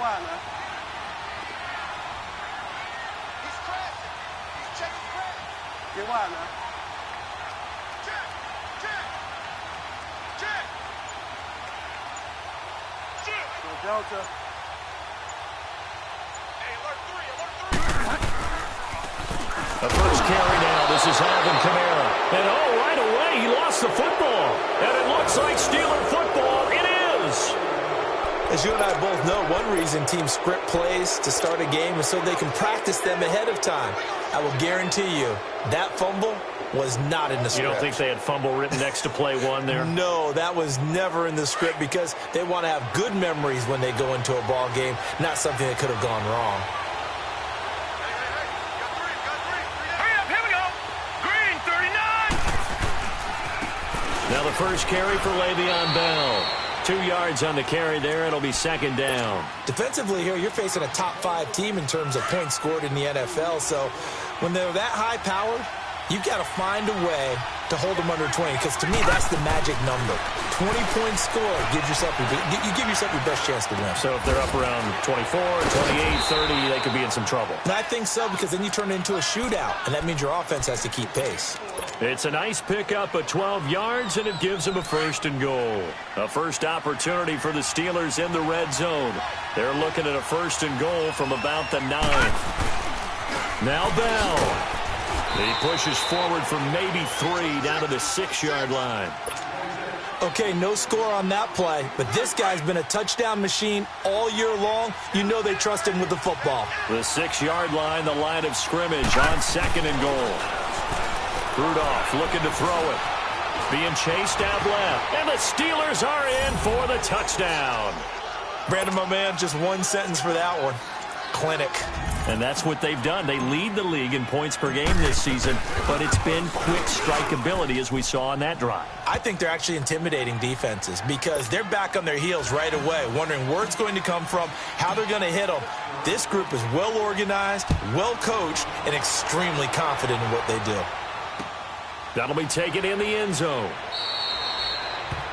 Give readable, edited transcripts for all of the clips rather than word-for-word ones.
wide now. He's crashing. He's checking crash. Get wide now. Check. Go Delta. Hey, alert 3. The first carry now. This is Alvin Kamara. And right away, he lost the football. And it looks like Steeler football. It is. As you and I both know, one reason teams script plays to start a game is so they can practice them ahead of time. I will guarantee you that fumble was not in the script. You don't think they had fumble written next to play one there? No, that was never in the script because they want to have good memories when they go into a ball game, not something that could have gone wrong. Hurry up, here we go. Green, 39. Now the first carry for Le'Veon Bell. 2 yards on the carry there. It'll be second down. Defensively here, you're facing a top 5 team in terms of points scored in the NFL. So when they're that high-powered, you've got to find a way to hold them under 20, because to me, that's the magic number. 20 points scored gives yourself you give yourself your best chance to win. So if they're up around 24, 28, 30, they could be in some trouble. And I think so, because then you turn it into a shootout, and that means your offense has to keep pace. It's a nice pickup of 12 yards, and it gives them a first and goal. A first opportunity for the Steelers in the red zone. They're looking at a first and goal from about the 9. Now Bell. He pushes forward from maybe 3 down to the 6-yard line. Okay, no score on that play, but this guy's been a touchdown machine all year long. You know they trust him with the football. The 6-yard line, the line of scrimmage on second and goal. Rudolph looking to throw it. Being chased out left. And the Steelers are in for the touchdown. Brandon, my man, just one sentence for that one. Clinic. And that's what they've done. They lead the league in points per game this season, but it's been quick strike ability as we saw on that drive. I think they're actually intimidating defenses because they're back on their heels right away, wondering where it's going to come from, how they're going to hit them. This group is well organized, well coached, and extremely confident in what they do. That'll be taken in the end zone.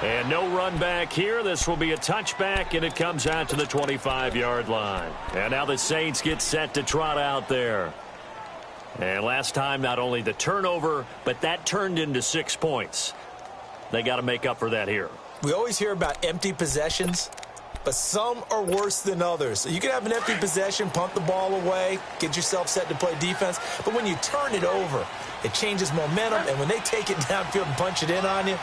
And no run back here. This will be a touchback, and it comes out to the 25-yard line. And now the Saints get set to trot out there. And last time, not only the turnover, but that turned into 6 points. They got to make up for that here. We always hear about empty possessions, but some are worse than others. So you can have an empty possession, punt the ball away, get yourself set to play defense. But when you turn it over, it changes momentum. And when they take it downfield and punch it in on you,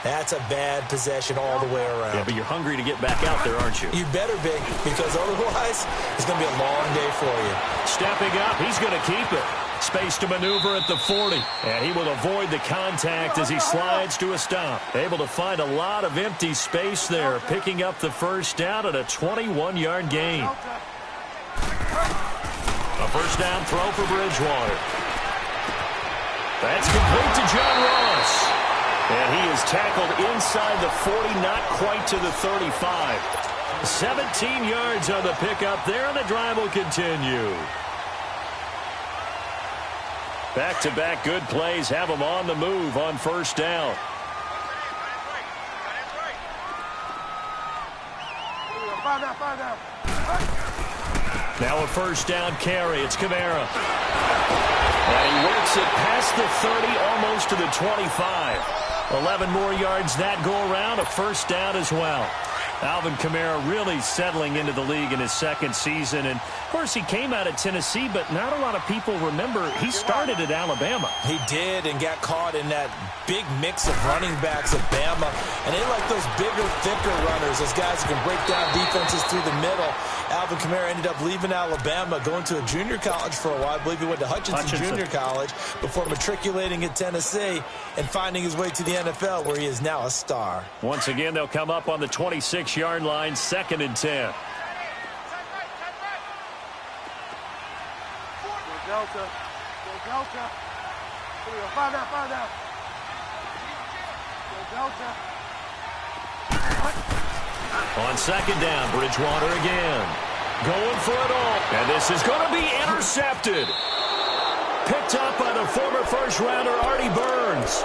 that's a bad possession all the way around. Yeah, but you're hungry to get back out there, aren't you? You better be, because otherwise it's going to be a long day for you. Stepping up, he's going to keep it. Space to maneuver at the 40. And he will avoid the contact as he slides to a stop. Able to find a lot of empty space there, picking up the first down at a 21-yard gain. A first down throw for Bridgewater. That's complete to John Ross. And he is tackled inside the 40, not quite to the 35. 17 yards on the pickup there, and the drive will continue. Back-to-back good plays have them on the move on first down. Now a first down carry. It's Kamara. And he works it past the 30, almost to the 25. 11 more yards that go around, a first down as well. Alvin Kamara really settling into the league in his second season. And, of course, he came out of Tennessee, but not a lot of people remember he started at Alabama. He did, and got caught in that big mix of running backs at Bama. And they like those bigger, thicker runners, those guys who can break down defenses through the middle. Alvin Kamara ended up leaving Alabama, going to a junior college for a while. I believe he went to Hutchinson Junior College before matriculating at Tennessee and finding his way to the NFL, where he is now a star. Once again, they'll come up on the 26-yard line, 2nd and 10. Delta. Delta. Find out. Delta. On second down, Bridgewater again. Going for it all. And this is going to be intercepted. Picked up by the former first-rounder, Artie Burns.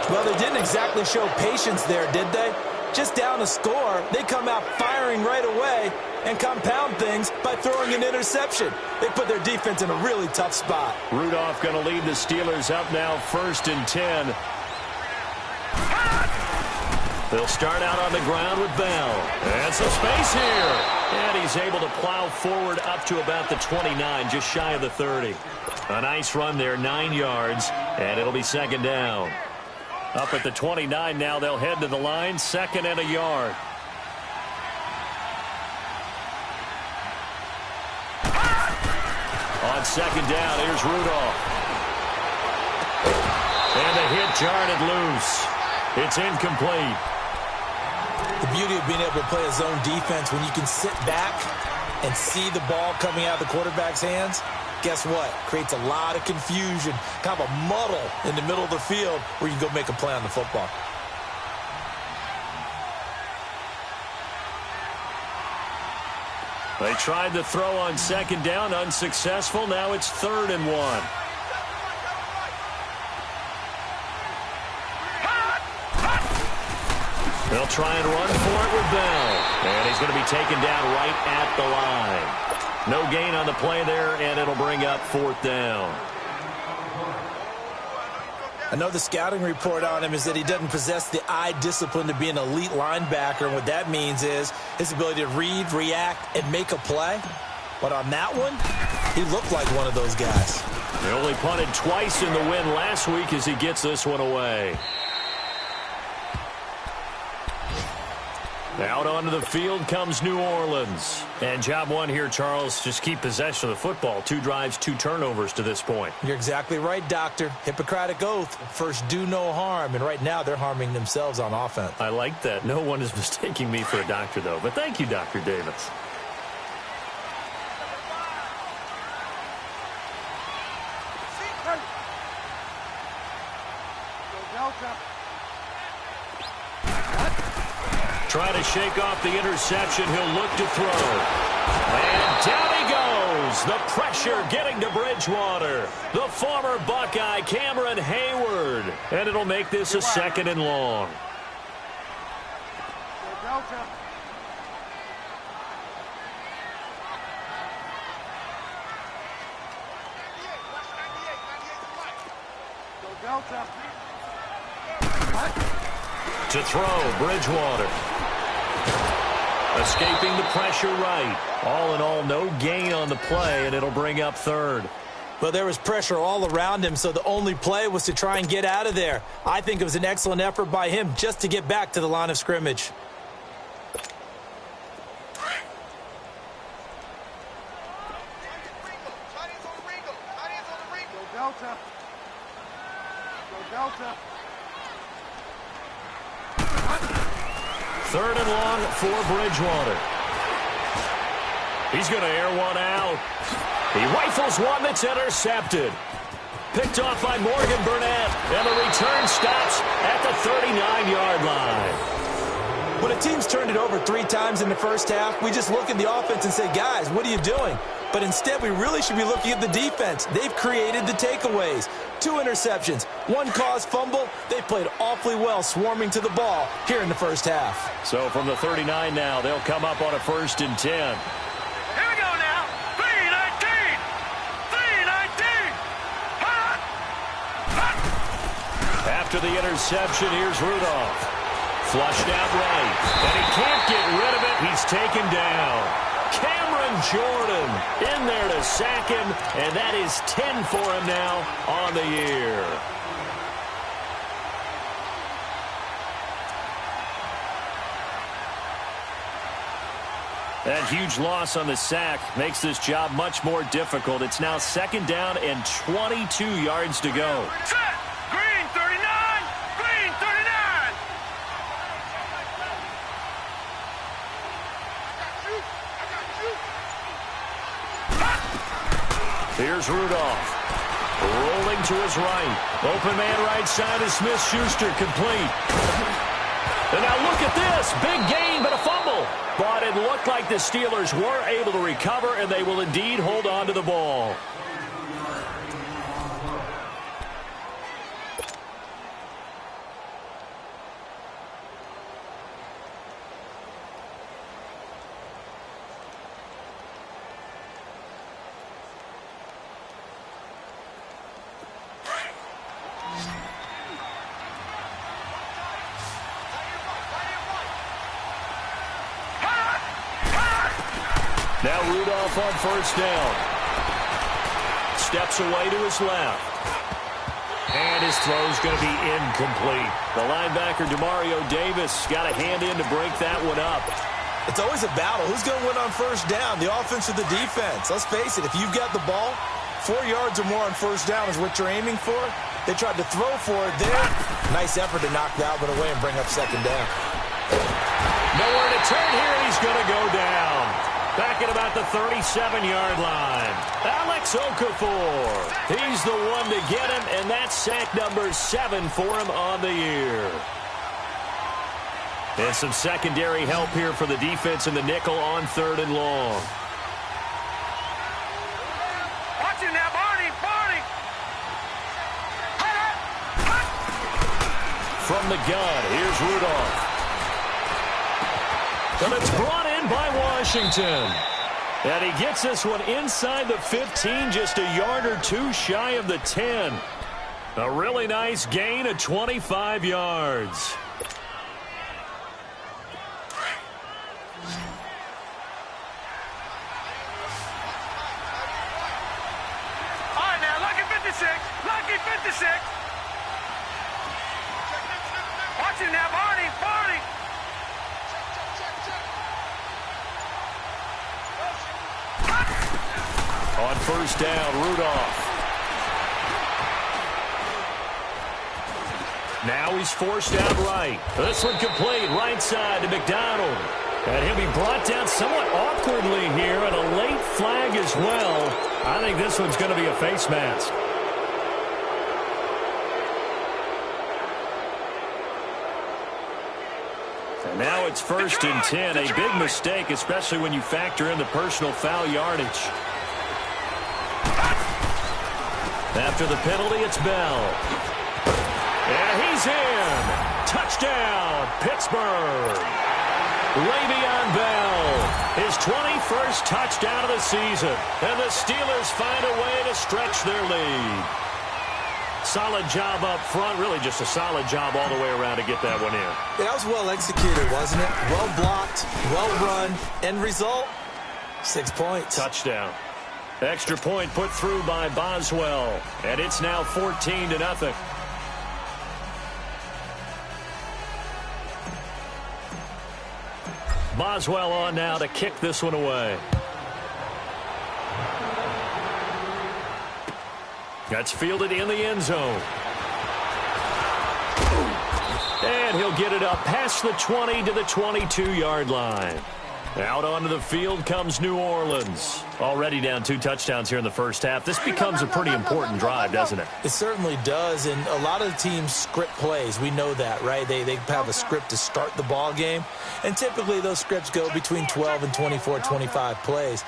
Well, they didn't exactly show patience there, did they? Just down a score, they come out firing right away and compound things by throwing an interception. They put their defense in a really tough spot. Rudolph going to lead the Steelers up now 1st and 10. They'll start out on the ground with Bell. And some space here. And he's able to plow forward up to about the 29, just shy of the 30. A nice run there, 9 yards, and it'll be 2nd down. Up at the 29 now, they'll head to the line, 2nd and a yard. On 2nd down, here's Rudolph. And the hit jarred it loose. It's incomplete. The beauty of being able to play a zone defense when you can sit back and see the ball coming out of the quarterback's hands, guess what? Creates a lot of confusion, kind of a muddle in the middle of the field where you can go make a play on the football. They tried to throw on 2nd down, unsuccessful. Now it's 3rd and 1. They'll try and run for it with Bell. And he's going to be taken down right at the line. No gain on the play there, and it'll bring up 4th down. I know the scouting report on him is that he doesn't possess the eye discipline to be an elite linebacker. And what that means is his ability to read, react, and make a play. But on that one, he looked like one of those guys. They only punted twice in the win last week as he gets this one away. Out onto the field comes New Orleans. And job one here, Charles, just keep possession of the football. 2 drives, 2 turnovers to this point. You're exactly right, Doctor. Hippocratic oath. First, do no harm. And right now, they're harming themselves on offense. I like that. No one is mistaking me for a doctor, though. But thank you, Dr. Davis. Trying to shake off the interception. He'll look to throw. And down he goes. The pressure getting to Bridgewater. The former Buckeye, Cameron Hayward. And it'll make this a 2nd and long. To throw, Bridgewater. Escaping the pressure right. All in all, no gain on the play, and it'll bring up 3rd. Well, there was pressure all around him, so the only play was to try and get out of there. I think it was an excellent effort by him just to get back to the line of scrimmage. Third and long for Bridgewater. He's going to air one out. He rifles one that's intercepted. Picked off by Morgan Burnett. And the return stops at the 39-yard line. When a team's turned it over 3 times in the first half, we just look at the offense and say, guys, what are you doing? But instead, we really should be looking at the defense. They've created the takeaways. 2 interceptions, 1 caused fumble. They played awfully well swarming to the ball here in the first half. So from the 39 now, they'll come up on a 1st and 10. Here we go now. 3-19. 3-19. After the interception, here's Rudolph. Flushed out right. And he can't get rid of it. He's taken down. Cameron Jordan in there to sack him, and that is 10 for him now on the year. That huge loss on the sack makes this job much more difficult. It's now 2nd down and 22 yards to go. Set. Green 39. Green 39. Here's Rudolph. Rolling to his right. Open man right side is Smith-Schuster, complete. And now look at this. Big gain, but a fumble. But it looked like the Steelers were able to recover, and they will indeed hold on to the ball. now Rudolph on first down. Steps away to his left. And his throw's going to be incomplete. The linebacker, Demario Davis, got a hand in to break that one up. It's always a battle. Who's going to win on first down, the offense or the defense? Let's face it, if you've got the ball, 4 yards or more on first down is what you're aiming for. They tried to throw for it there. Nice effort to knock that one away and bring up second down. Nowhere to turn here, and he's going to go down. Back at about the 37-yard line. Alex Okafor. He's the one to get him, and that's sack number 7 for him on the year. And some secondary help here for the defense in the nickel on 3rd and long. Watch it now, Barney. From the gun, here's Rudolph. And it's brought in by Washington. And he gets this one inside the 15, just a yard or two shy of the 10. A really nice gain of 25 yards. All right, now, lucky 56. Lucky 56. Watch it now, Barney. On first down, Rudolph. Now he's forced out right. This one complete, right side to McDonald. And he'll be brought down somewhat awkwardly here, and a late flag as well. I think this one's going to be a face mask. And now it's 1st and 10. A big mistake, especially when you factor in the personal foul yardage. After the penalty, it's Bell. And he's in. Touchdown, Pittsburgh. Le'Veon Bell, his 21st touchdown of the season. And the Steelers find a way to stretch their lead. Solid job up front, really just a solid job all the way around to get that one in. Yeah, that was well executed, wasn't it? Well blocked, well run. End result, 6 points. Touchdown. Extra point put through by Boswell. And it's now 14-0. Boswell on now to kick this one away. That's fielded in the end zone. And he'll get it up past the 20 to the 22-yard line. Out onto the field comes New Orleans. Already down 2 touchdowns here in the first half. This becomes a pretty important drive, doesn't it? It certainly does, and a lot of the teams script plays. We know that, right? They have a script to start the ball game, and typically those scripts go between 12 and 24, 25 plays.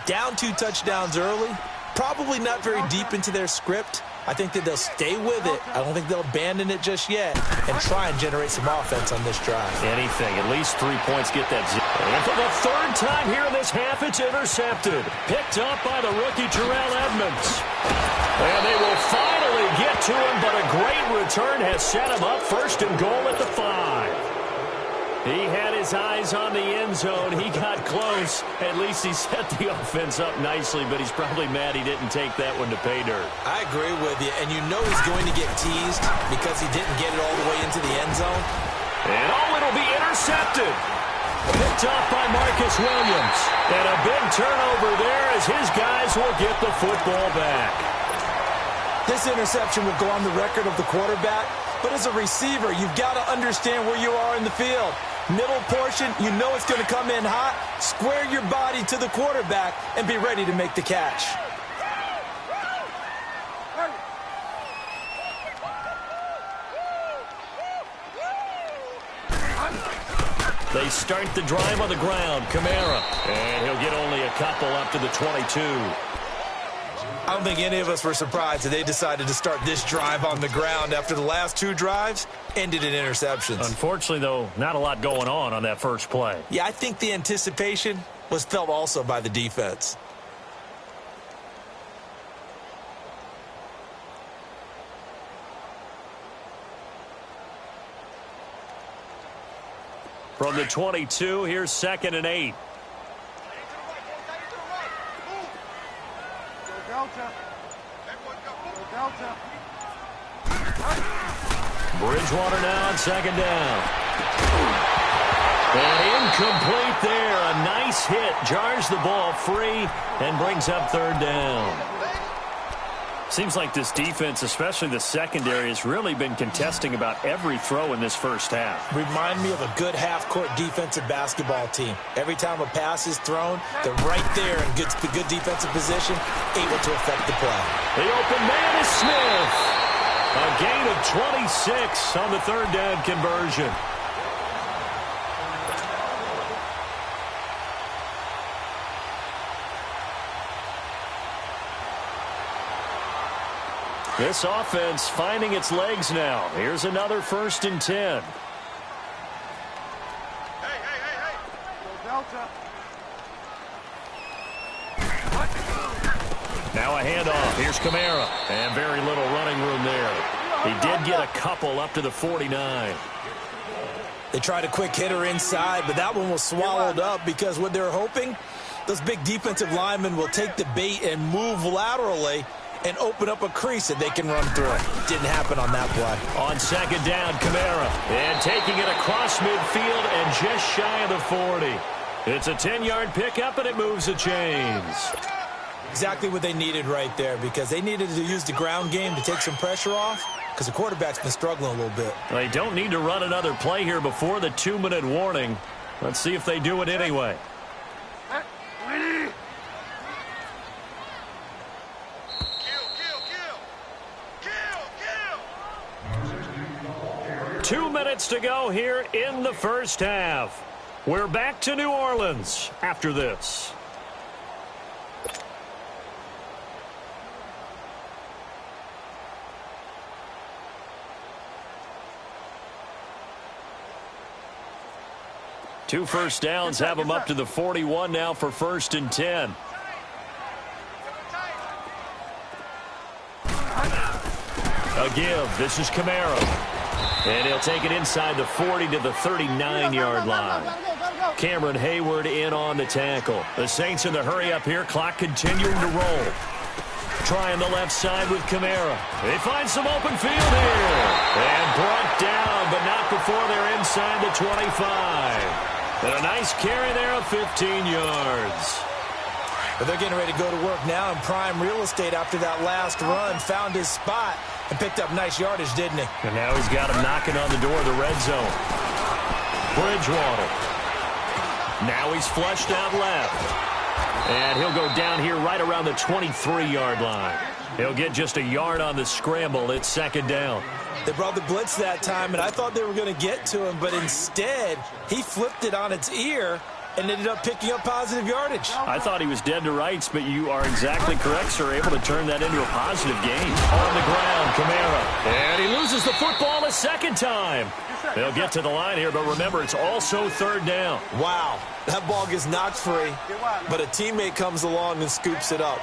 Down 2 touchdowns early, probably not very deep into their script. I think that they'll stay with it. I don't think they'll abandon it just yet and try and generate some offense on this drive. Anything. At least 3 points get that. And for the 3rd time here in this half, it's intercepted. Picked up by the rookie Terrell Edmonds. And they will finally get to him, but a great return has set him up 1st and goal at the 5. He had his eyes on the end zone. He got close. At least he set the offense up nicely, but he's probably mad he didn't take that one to pay dirt. I agree with you, and you know he's going to get teased because he didn't get it all the way into the end zone. And it'll be intercepted. Picked off by Marcus Williams. And a big turnover there as his guys will get the football back. This interception will go on the record of the quarterback, but as a receiver, you've got to understand where you are in the field. Middle portion, you know it's going to come in hot. Square your body to the quarterback and be ready to make the catch. They start the drive on the ground. Kamara. And he'll get only a couple up to the 22. I don't think any of us were surprised that they decided to start this drive on the ground after the last 2 drives ended in interceptions. Unfortunately, though, not a lot going on that first play. Yeah, I think the anticipation was felt also by the defense. From the 22, here's 2nd and 8. Delta. Delta. Bridgewater now on second down. And incomplete there. A nice hit. Jars the ball free and brings up third down. Seems like this defense, especially the secondary, has really been contesting about every throw in this first half. Remind me of a good half-court defensive basketball team. Every time a pass is thrown, they're right there in good defensive position, able to affect the play. The open man is Smith. A gain of 26 on the third down conversion. This offense finding its legs now. Here's another 1st and 10. Hey. Delta. Now a handoff. Here's Kamara. And very little running room there. He did get a couple up to the 49. They tried a quick hitter inside, but that one was swallowed up because what they're hoping, those big defensive linemen will take the bait and move laterally and open up a crease that they can run through. Didn't happen on that play. On second down, Kamara. And taking it across midfield and just shy of the 40. It's a 10-yard pickup, and it moves the chains. Exactly what they needed right there, because they needed to use the ground game to take some pressure off, because the quarterback's been struggling a little bit. They don't need to run another play here before the 2-minute warning. Let's see if they do it anyway. 2 minutes to go here in the first half. We're back to New Orleans after this. Two first downs have them up to the 41 now for 1st and 10. A give. This is Kamara. And he'll take it inside the 40 to the 39-yard line. Cameron Hayward in on the tackle. The Saints in the hurry up here. Clock continuing to roll. Trying the left side with Kamara. They find some open field here. And brought down, but not before they're inside the 25. And a nice carry there of 15 yards. But they're getting ready to go to work now in prime real estate after that last run. Found his spot and picked up nice yardage, didn't he? And now he's got him knocking on the door of the red zone. Bridgewater. Now he's flushed out left. And he'll go down here right around the 23-yard line. He'll get just a yard on the scramble. It's second down. They brought the blitz that time, and I thought they were going to get to him, but instead he flipped it on its ear and ended up picking up positive yardage. I thought he was dead to rights, but you are exactly correct, sir. Able to turn that into a positive gain. On the ground, Kamara. And he loses the football a second time. They'll get to the line here, but remember, it's also third down. Wow, that ball gets knocked free, but a teammate comes along and scoops it up.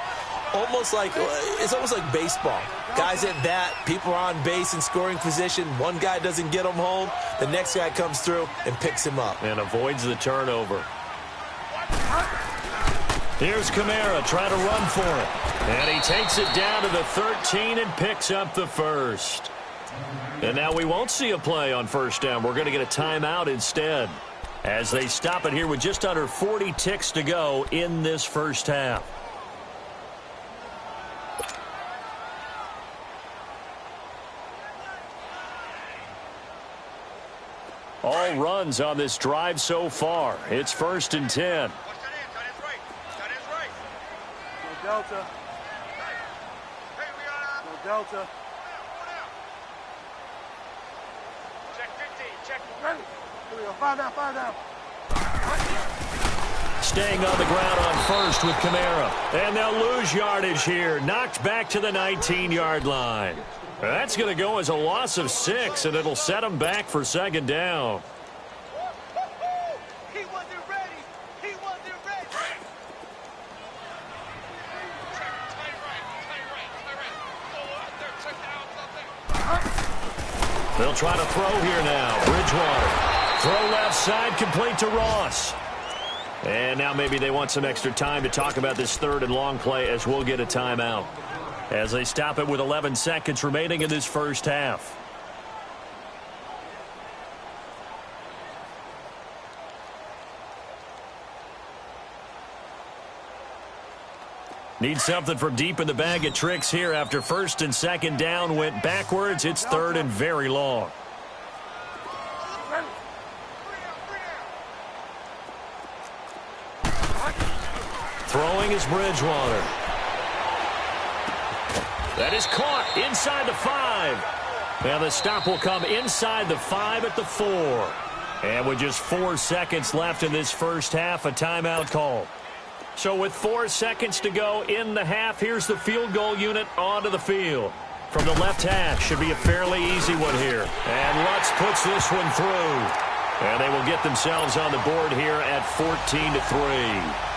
It's almost like baseball. Guys at bat, people are on base in scoring position. One guy doesn't get him home. The next guy comes through and picks him up. And avoids the turnover. Here's Kamara trying to run for it. And he takes it down to the 13 and picks up the first. And now we won't see a play on first down. We're going to get a timeout instead, as they stop it here with just under 40 ticks to go in this first half. All runs on this drive so far. It's 1st and 10. Watch that in. That is right. No Delta. Hey, we got no Delta. Check 15. Check. Ready. Here we go. 5 down. Staying on the ground on first with Kamara. And they'll lose yardage here. Knocked back to the 19-yard line. That's going to go as a loss of 6, and it'll set them back for second down. He wasn't ready. They'll try to throw here now. Bridgewater. Throw left side, complete to Ross. And now maybe they want some extra time to talk about this third and long play as we'll get a timeout. As they stop it with 11 seconds remaining in this first half. Need something from deep in the bag of tricks here after first and second down went backwards. It's third and very long. Throwing is Bridgewater. That is caught inside the 5. Now the stop will come inside the 5 at the 4. And with just 4 seconds left in this first half, a timeout call. So with 4 seconds to go in the half, here's the field goal unit onto the field. From the left hash, should be a fairly easy one here. And Lutz puts this one through. And they will get themselves on the board here at 14-3.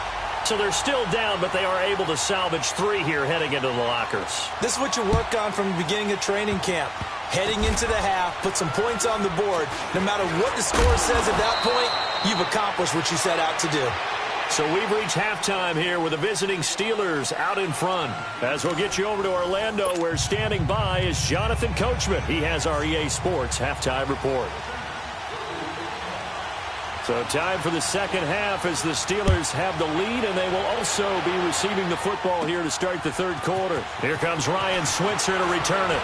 So they're still down, but they are able to salvage 3 here heading into the lockers. This is what you work on from the beginning of training camp. Heading into the half, put some points on the board. No matter what the score says at that point, you've accomplished what you set out to do. So we've reached halftime here with the visiting Steelers out in front. As we'll get you over to Orlando, where standing by is Jonathan Coachman. He has our EA Sports halftime report. So time for the second half as the Steelers have the lead, and they will also be receiving the football here to start the third quarter. Here comes Ryan Switzer to return it.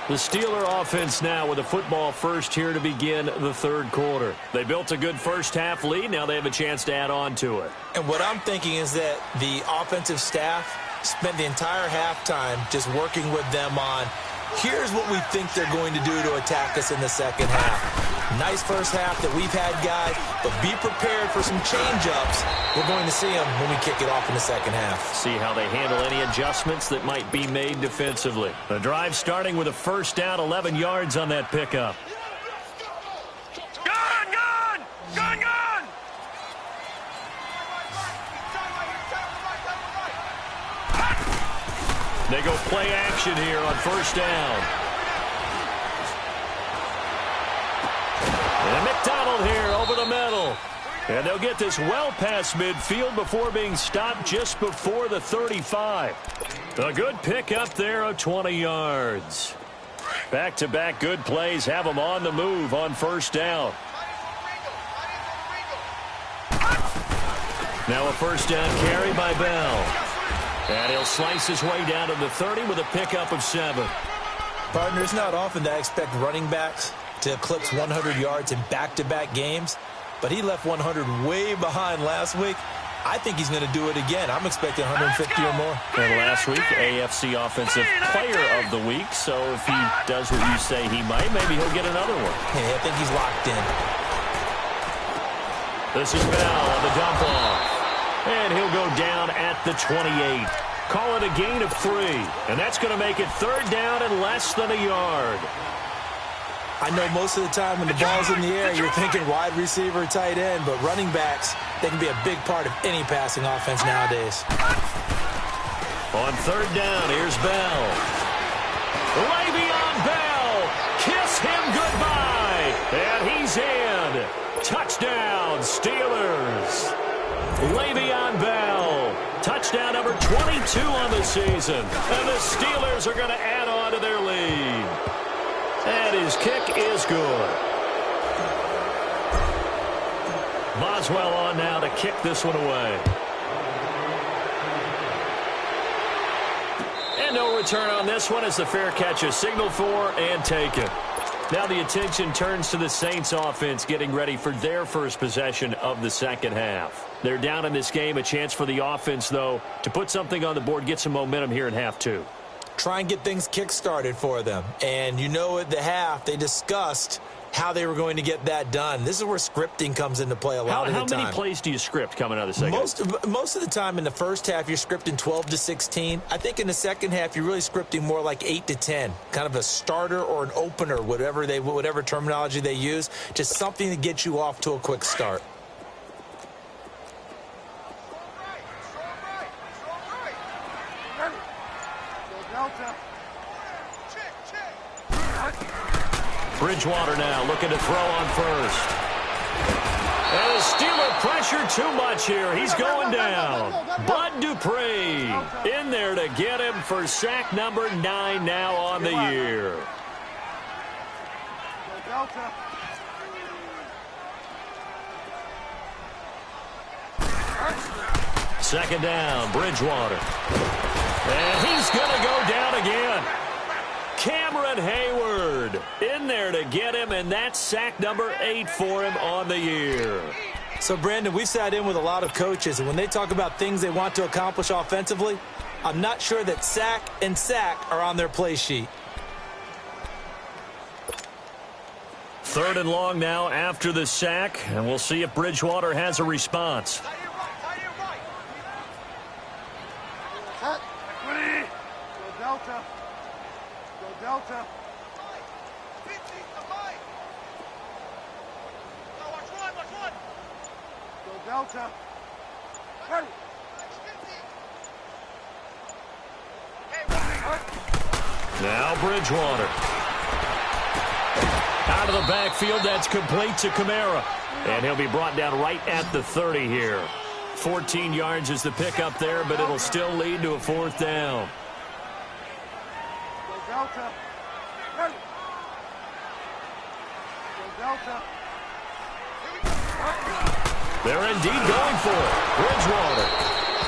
The Steeler offense now with the football first here to begin the third quarter. They built a good first half lead. Now they have a chance to add on to it. And what I'm thinking is that the offensive staff spent the entire halftime just working with them on, here's what we think they're going to do to attack us in the second half. Nice first half that we've had, guys, but be prepared for some change-ups. We're going to see them when we kick it off in the second half. See how they handle any adjustments that might be made defensively. The drive starting with a first down, 11 yards on that pickup. Gun! They go play action here on first down. And McDonald here over the middle. And they'll get this well past midfield before being stopped just before the 35. A good pickup there of 20 yards. Back-to-back good plays have them on the move on first down. Now a first down carry by Bell. And he'll slice his way down to the 30 with a pickup of 7. Partner, it's not often that I expect running backs to eclipse 100 yards in back-to-back games, but he left 100 way behind last week. I think he's going to do it again. I'm expecting 150 or more. And last week, AFC Offensive Player of the Week, so if he does what you say he might, maybe he'll get another one. Hey, I think he's locked in. This is Bell on the dump off. And he'll go down at the 28. Call it a gain of 3. And that's going to make it third down and less than a yard. I know most of the time when the ball's in the air, you're thinking wide receiver, tight end, but running backs, they can be a big part of any passing offense nowadays. On third down, here's Bell. Le'Veon Bell, kiss him goodbye. And he's in. Touchdown, Steelers. Le'Veon Bell, touchdown number 22 on the season. And the Steelers are going to add on to their lead. And his kick is good. Boswell on now to kick this one away. And no return on this one as the fair catch is signaled for and taken. Now the attention turns to the Saints offense getting ready for their first possession of the second half. They're down in this game. A chance for the offense, though, to put something on the board, get some momentum here in half 2. Try and get things kick-started for them. And you know at the half, they discussed how they were going to get that done. This is where scripting comes into play a lot of the time. How many plays do you script coming out of the second? Most of the time in the first half, you're scripting 12 to 16. I think in the second half, you're really scripting more like 8 to 10. Kind of a starter or an opener, whatever terminology they use. Just something to get you off to a quick start. Bridgewater now looking to throw on first. And the Steeler pressure too much here. He's going down. Bud Dupree in there to get him for sack number 9 now on the year. Second down, Bridgewater. And he's going to go down again. Cameron Hayward in there to get him, and that's sack number 8 for him on the year. So, Brandon, we've sat in with a lot of coaches, and when they talk about things they want to accomplish offensively, I'm not sure that sack and sack are on their play sheet. Third and long now after the sack, and we'll see if Bridgewater has a response. Go Delta. Go Delta. Go Delta. Hey. Now Bridgewater. Out of the backfield, that's complete to Kamara. And he'll be brought down right at the 30 here. 14 yards is the pickup there, but it'll still lead to a fourth down. Go Delta. Hey. Go Delta. They're indeed going for it. Bridgewater.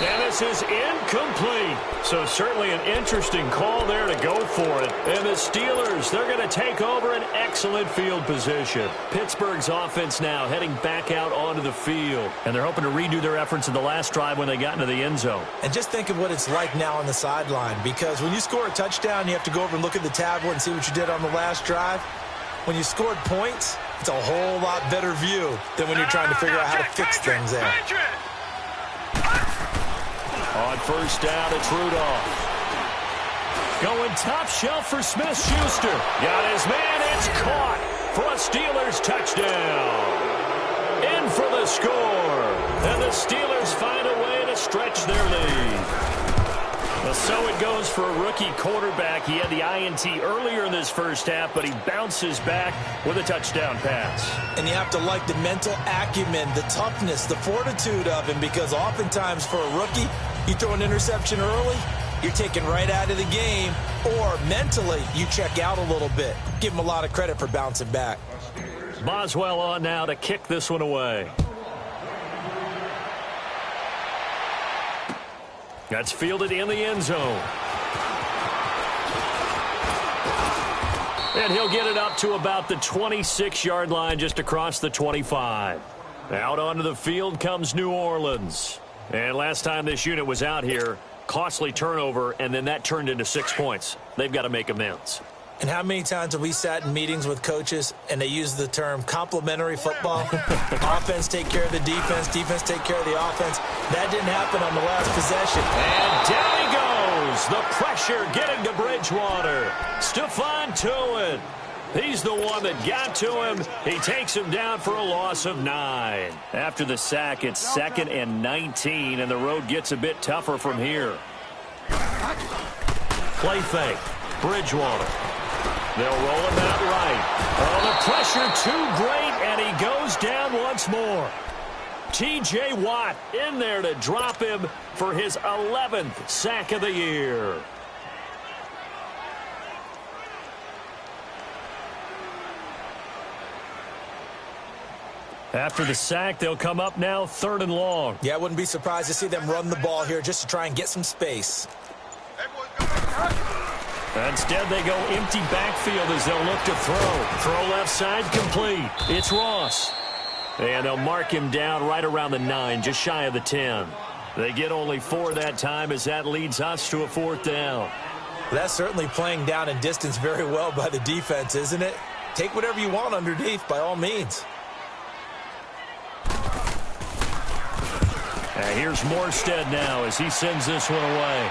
And this is incomplete. So certainly an interesting call there to go for it. And the Steelers, they're going to take over an excellent field position. Pittsburgh's offense now heading back out onto the field. And they're hoping to redo their efforts in the last drive when they got into the end zone. And just think of what it's like now on the sideline, because when you score a touchdown, you have to go over and look at the tablet and see what you did on the last drive. When you scored points, it's a whole lot better view than when you're trying to figure out how to fix things there. On first down, it's Rudolph. Going top shelf for Smith-Schuster. Got his man. It's caught for a Steelers touchdown. In for the score. And the Steelers find a way to stretch their lead. Well, so it goes for a rookie quarterback. He had the INT earlier in this first half, but he bounces back with a touchdown pass. And you have to like the mental acumen, the toughness, the fortitude of him, because oftentimes for a rookie, you throw an interception early, you're taken right out of the game, or mentally you check out a little bit. Give him a lot of credit for bouncing back. Boswell on now to kick this one away. That's fielded in the end zone. And he'll get it up to about the 26-yard line, just across the 25. Out onto the field comes New Orleans. And last time this unit was out here, costly turnover, and then that turned into 6 points. They've got to make amends. And how many times have we sat in meetings with coaches and they use the term complementary football? Offense take care of the defense, defense take care of the offense. That didn't happen on the last possession. And down he goes. The pressure getting to Bridgewater. Stephon Tuitt. He's the one that got to him. He takes him down for a loss of 9. After the sack, it's 2nd and 19, and the road gets a bit tougher from here. Play fake. Bridgewater. They'll roll him out right. Oh, the pressure too great, and he goes down once more. T.J. Watt in there to drop him for his 11th sack of the year. After the sack, they'll come up now 3rd and long. Yeah, I wouldn't be surprised to see them run the ball here just to try and get some space. Instead, they go empty backfield as they'll look to throw. Throw left side complete. It's Ross. And they'll mark him down right around the 9, just shy of the 10. They get only 4 that time as that leads us to a 4th down. That's certainly playing down in distance very well by the defense, isn't it? Take whatever you want underneath by all means. Here's Morstead now as he sends this one away.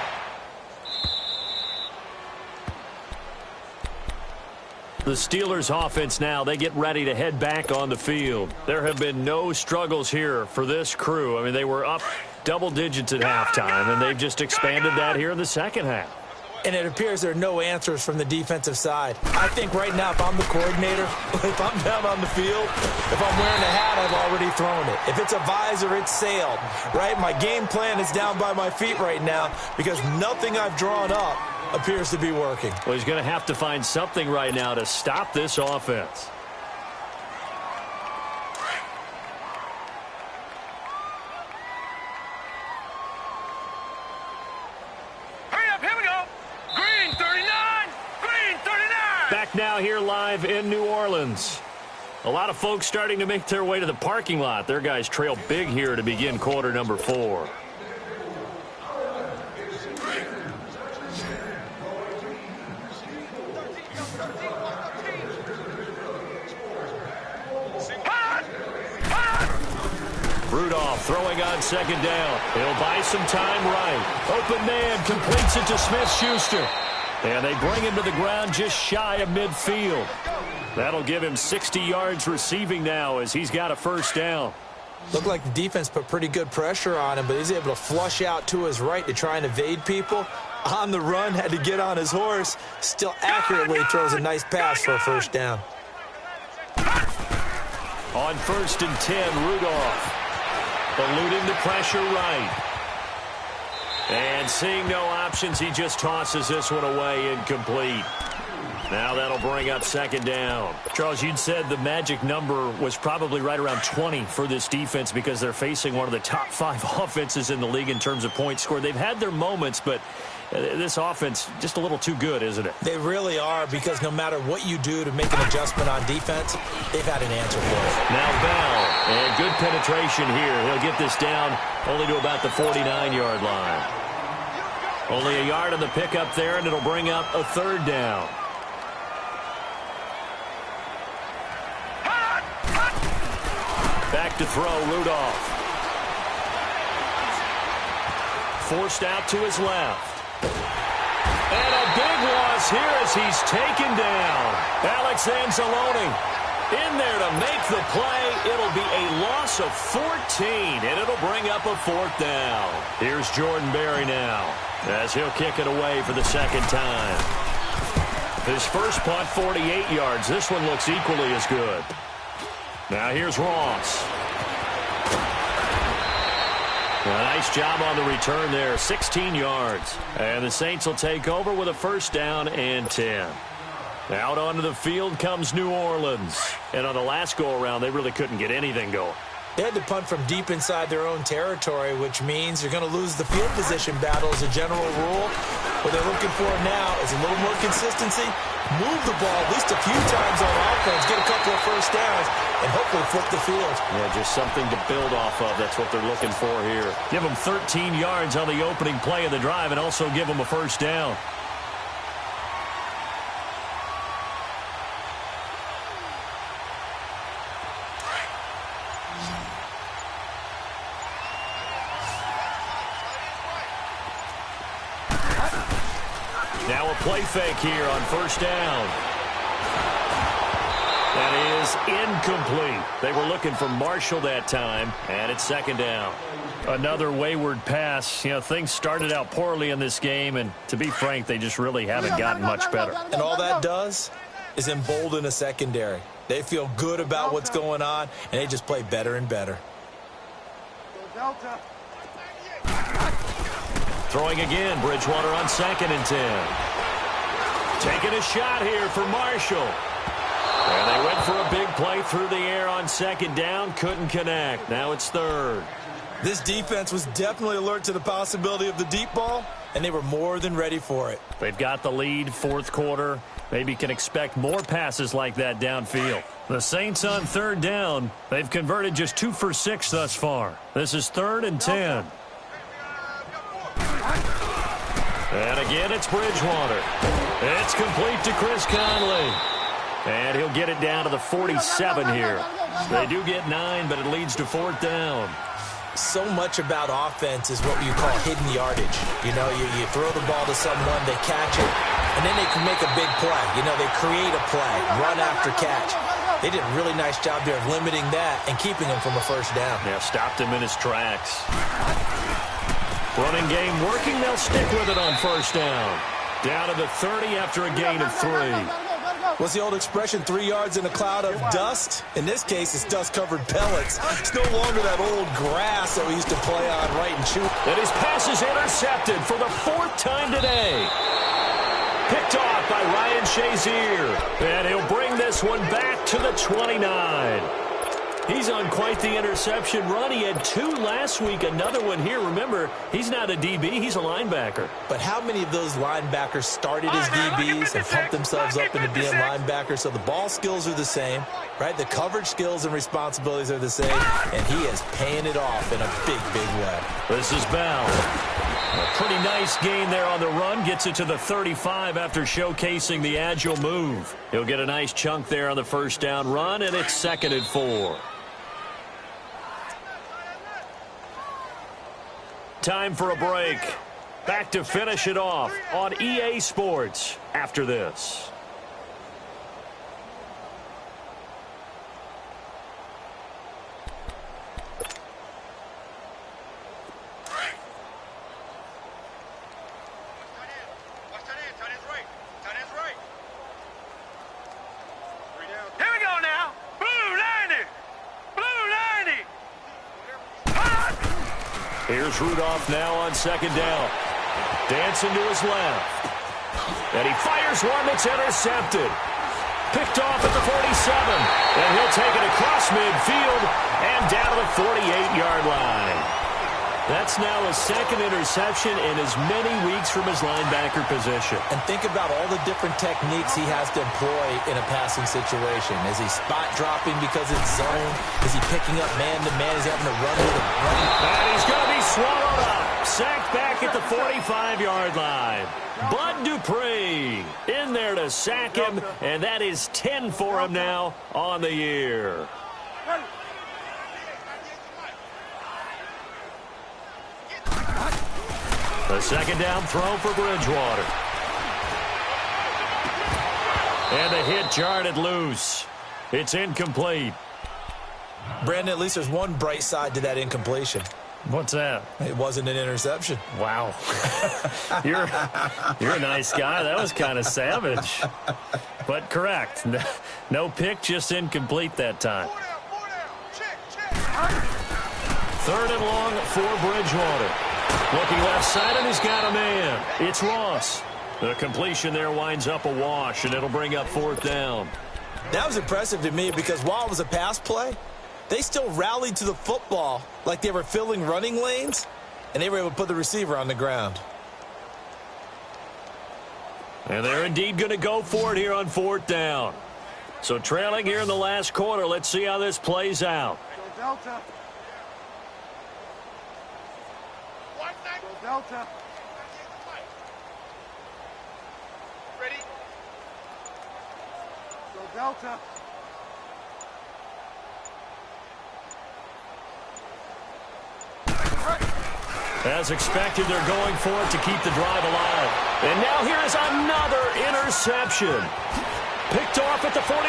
The Steelers offense now, they get ready to head back on the field. There have been no struggles here for this crew. I mean, they were up double digits at halftime, and they've just expanded that here in the second half. and it appears there are no answers from the defensive side. I think right now, if I'm the coordinator, if I'm down on the field, if I'm wearing a hat, I've already thrown it. If it's a visor, it's sailed, right? My game plan is down by my feet right now because nothing I've drawn up appears to be working. Well, he's going to have to find something right now to stop this offense. Back now here live in New Orleans. A lot of folks starting to make their way to the parking lot. Their guys trail big here to begin quarter number 4. Rudolph throwing on second down. He'll buy some time right. Open man completes it to Smith-Schuster. And they bring him to the ground just shy of midfield. That'll give him 60 yards receiving now as he's got a first down. Looked like the defense put pretty good pressure on him, but he's able to flush out to his right to try and evade people. On the run, had to get on his horse. Still accurately throws a nice pass for a first down. On 1st and 10, Rudolph. Eluding the pressure right. And seeing no options, he just tosses this one away, incomplete. Now that'll bring up second down. Charles, you'd said the magic number was probably right around 20 for this defense because they're facing one of the top 5 offenses in the league in terms of points scored. They've had their moments, but this offense just a little too good, isn't it? They really are, because no matter what you do to make an adjustment on defense, they've had an answer for it. Now Bell, and good penetration here. He'll get this down only to about the 49-yard line. Only a yard on the pickup there, and it'll bring up a third down. Back to throw, Rudolph. Forced out to his left. And a big loss here as he's taken down. Alex Anzalone in there to make the play. It'll be a loss of 14, and it'll bring up a fourth down. Here's Jordan Berry now as he'll kick it away for the second time. His first punt, 48 yards. This one looks equally as good. Now here's Ross. A nice job on the return there, 16 yards. And the Saints will take over with a first down and 10. Out onto the field comes New Orleans. And on the last go-around, they really couldn't get anything going. They had to punt from deep inside their own territory, which means you're going to lose the field position battle as a general rule. What they're looking for now is a little more consistency, move the ball at least a few times on offense, get a couple of first downs, and hopefully flip the field. Yeah, just something to build off of. That's what they're looking for here. Give them 13 yards on the opening play of the drive and also give them a first down. Now a play fake here on first down. That is incomplete. They were looking for Marshall that time, and it's second down. Another wayward pass. You know, things started out poorly in this game, and to be frank, they just really haven't gotten much better. And all that does is embolden a secondary. They feel good about what's going on, and they just play better and better. Throwing again, Bridgewater on 2nd and 10. Taking a shot here for Marshall. And they went for a big play through the air on second down. Couldn't connect. Now it's third. This defense was definitely alert to the possibility of the deep ball, and they were more than ready for it. They've got the lead, fourth quarter. Maybe can expect more passes like that downfield. The Saints on third down. They've converted just 2 for 6 thus far. This is 3rd and 10. And again, it's Bridgewater. It's complete to Chris Conley. And he'll get it down to the 47 here. They do get 9, but it leads to 4th down. So much about offense is what you call hidden yardage. You know, you throw the ball to someone, they catch it, and then they can make a big play. You know, they create a play, run after catch. They did a really nice job there of limiting that and keeping him from a first down. Yeah, stopped him in his tracks. Running game working. They'll stick with it on first down. Down to the 30 after a gain of 3. What's the old expression, 3 yards in a cloud of dust? In this case, it's dust-covered pellets. It's no longer that old grass that we used to play on right and shoot. And his pass is intercepted for the 4th time today. Picked off by Ryan Shazier. And he'll bring this one back to the 29. He's on quite the interception run. He had 2 last week, another one here. Remember, he's not a DB, he's a linebacker. But how many of those linebackers started as DBs and pumped themselves up into being linebackers? So the ball skills are the same, right? The coverage skills and responsibilities are the same, and he is paying it off in a big, big way. This is Bell. A pretty nice gain there on the run. Gets it to the 35 after showcasing the agile move. He'll get a nice chunk there on the first down run, and it's 2nd and 4. Time for a break. Back to finish it off on EA Sports after this. Here's Rudolph now on 2nd down. Dancing to his left. And he fires one that's intercepted. Picked off at the 47. And he'll take it across midfield and down to the 48-yard line. That's now a 2nd interception in as many weeks from his linebacker position. And think about all the different techniques he has to employ in a passing situation. Is he spot dropping because it's zone? Is he picking up man-to-man? Is he having to run with a run? And he's going to be swallowed up. Sacked back at the 45-yard line. Bud Dupree in there to sack him, and that is 10 for him now on the year. The 2nd down throw for Bridgewater. And the hit jarred it loose. It's incomplete. Brandon, at least there's one bright side to that incompletion. What's that? It wasn't an interception. Wow. You're a nice guy. That was kind of savage. But correct. No pick, just incomplete that time. 3rd and long for Bridgewater. Looking left side, and he's got a man. It's Ross. The completion there winds up a wash, and it'll bring up 4th down. That was impressive to me because while it was a pass play, they still rallied to the football like they were filling running lanes, and they were able to put the receiver on the ground. And they're indeed going to go for it here on 4th down. So trailing here in the last quarter, let's see how this plays out. Delta. Delta. Ready? Go Delta. As expected, they're going for it to keep the drive alive. And now here is another interception. Picked off at the 49.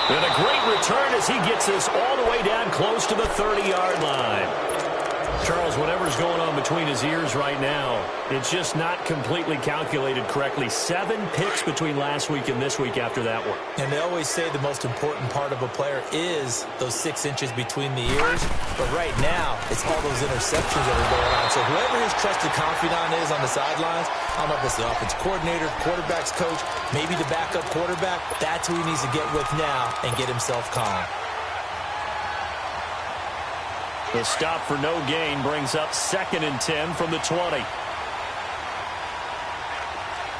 And a great return as he gets this all the way down close to the 30-yard line. Charles, whatever's going on between his ears right now, it's just not completely calculated correctly. 7 picks between last week and this week after that one. And they always say the most important part of a player is those 6 inches between the ears. But right now, it's all those interceptions that are going on. So whoever his trusted confidant is on the sidelines, I don't know if it's the offensive coordinator, quarterback's coach, maybe the backup quarterback, that's who he needs to get with now and get himself calm. The stop for no gain brings up 2nd and 10 from the 20.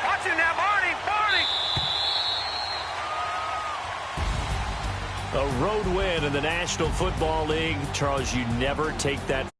Watch him now, Barney! A road win in the National Football League. Charles, you never take that